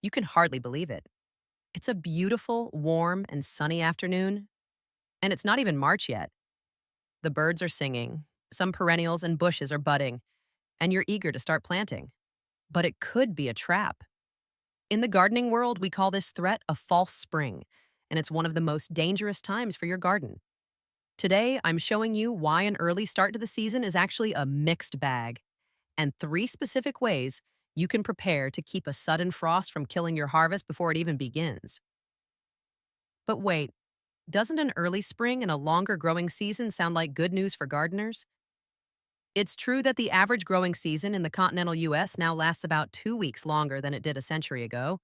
You can hardly believe it. It's a beautiful, warm, and sunny afternoon, and it's not even March yet. The birds are singing, some perennials and bushes are budding, and you're eager to start planting. But it could be a trap. In the gardening world, we call this threat a false spring, and it's one of the most dangerous times for your garden. Today, I'm showing you why an early start to the season is actually a mixed bag, and three specific ways you can prepare to keep a sudden frost from killing your harvest before it even begins. But wait, doesn't an early spring and a longer growing season sound like good news for gardeners? It's true that the average growing season in the continental US now lasts about 2 weeks longer than it did a century ago.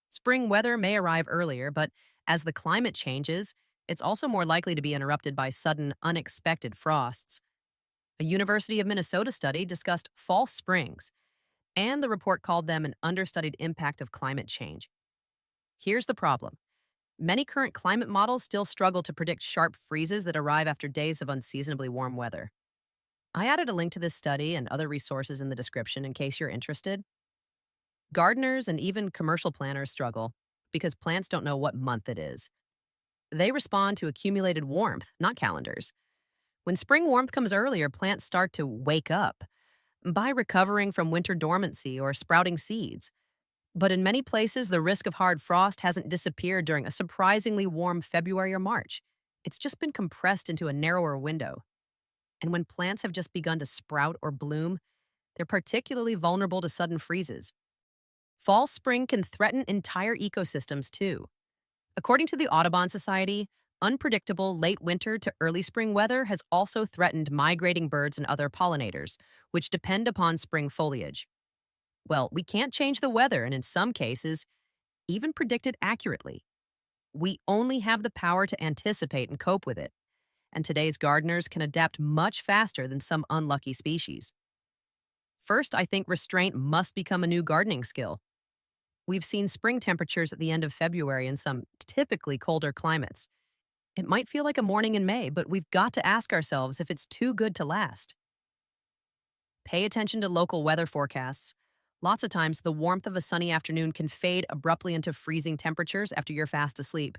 Spring weather may arrive earlier, but as the climate changes, it's also more likely to be interrupted by sudden, unexpected frosts. A University of Minnesota study discussed false springs, and the report called them an understudied impact of climate change. Here's the problem. Many current climate models still struggle to predict sharp freezes that arrive after days of unseasonably warm weather. I added a link to this study and other resources in the description in case you're interested. Gardeners and even commercial planters struggle because plants don't know what month it is. They respond to accumulated warmth, not calendars. When spring warmth comes earlier, plants start to wake up by recovering from winter dormancy or sprouting seeds. But in many places, the risk of hard frost hasn't disappeared during a surprisingly warm February or March. It's just been compressed into a narrower window. And when plants have just begun to sprout or bloom, they're particularly vulnerable to sudden freezes. Fall spring can threaten entire ecosystems too. According to the Audubon Society, unpredictable late winter to early spring weather has also threatened migrating birds and other pollinators, which depend upon spring foliage. Well, we can't change the weather, and in some cases, even predict it accurately. We only have the power to anticipate and cope with it, and today's gardeners can adapt much faster than some unlucky species. First, I think restraint must become a new gardening skill. We've seen spring temperatures at the end of February in some typically colder climates. It might feel like a morning in May, but we've got to ask ourselves if it's too good to last. Pay attention to local weather forecasts. Lots of times, the warmth of a sunny afternoon can fade abruptly into freezing temperatures after you're fast asleep.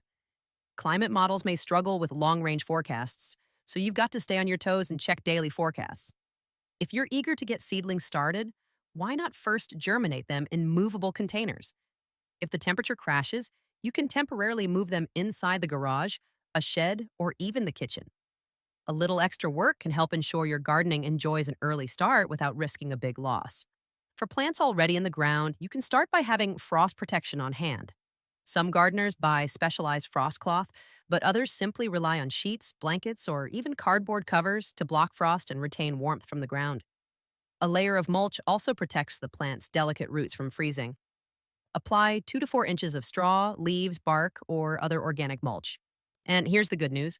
Climate models may struggle with long range forecasts, so you've got to stay on your toes and check daily forecasts. If you're eager to get seedlings started, why not first germinate them in movable containers? If the temperature crashes, you can temporarily move them inside the garage, a shed, or even the kitchen. A little extra work can help ensure your gardening enjoys an early start without risking a big loss. For plants already in the ground, you can start by having frost protection on hand. Some gardeners buy specialized frost cloth, but others simply rely on sheets, blankets, or even cardboard covers to block frost and retain warmth from the ground. A layer of mulch also protects the plant's delicate roots from freezing. Apply 2 to 4 inches of straw, leaves, bark, or other organic mulch. And here's the good news.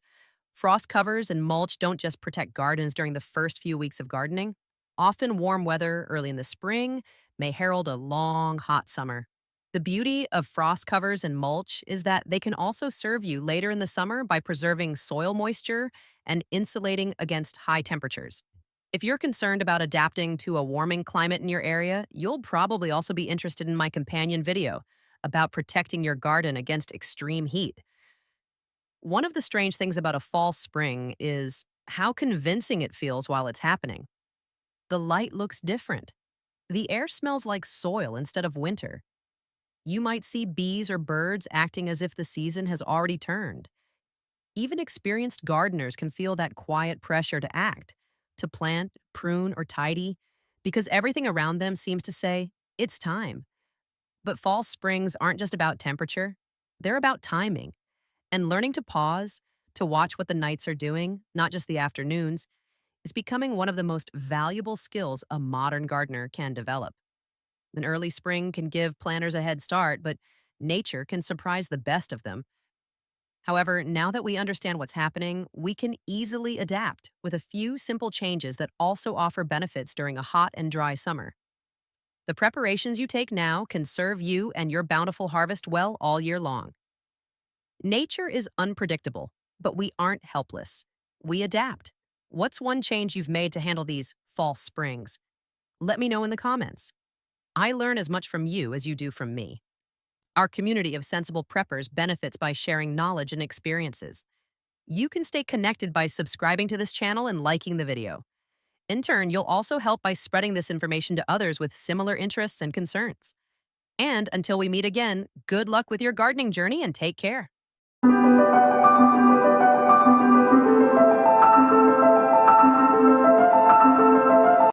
Frost covers and mulch don't just protect gardens during the first few weeks of gardening. Often warm weather early in the spring may herald a long, hot summer. The beauty of frost covers and mulch is that they can also serve you later in the summer by preserving soil moisture and insulating against high temperatures. If you're concerned about adapting to a warming climate in your area, you'll probably also be interested in my companion video about protecting your garden against extreme heat. One of the strange things about a fall spring is how convincing it feels while it's happening. The light looks different. The air smells like soil instead of winter. You might see bees or birds acting as if the season has already turned. Even experienced gardeners can feel that quiet pressure to act, to plant, prune, or tidy, because everything around them seems to say, it's time. But fall springs aren't just about temperature, they're about timing. And learning to pause, to watch what the nights are doing, not just the afternoons, is becoming one of the most valuable skills a modern gardener can develop. An early spring can give planters a head start, but nature can surprise the best of them. However, now that we understand what's happening, we can easily adapt with a few simple changes that also offer benefits during a hot and dry summer. The preparations you take now can serve you and your bountiful harvest well all year long. Nature is unpredictable, but we aren't helpless. We adapt. What's one change you've made to handle these false springs? Let me know in the comments. I learn as much from you as you do from me. Our community of sensible preppers benefits by sharing knowledge and experiences. You can stay connected by subscribing to this channel and liking the video. In turn, you'll also help by spreading this information to others with similar interests and concerns. And until we meet again, good luck with your gardening journey and take care.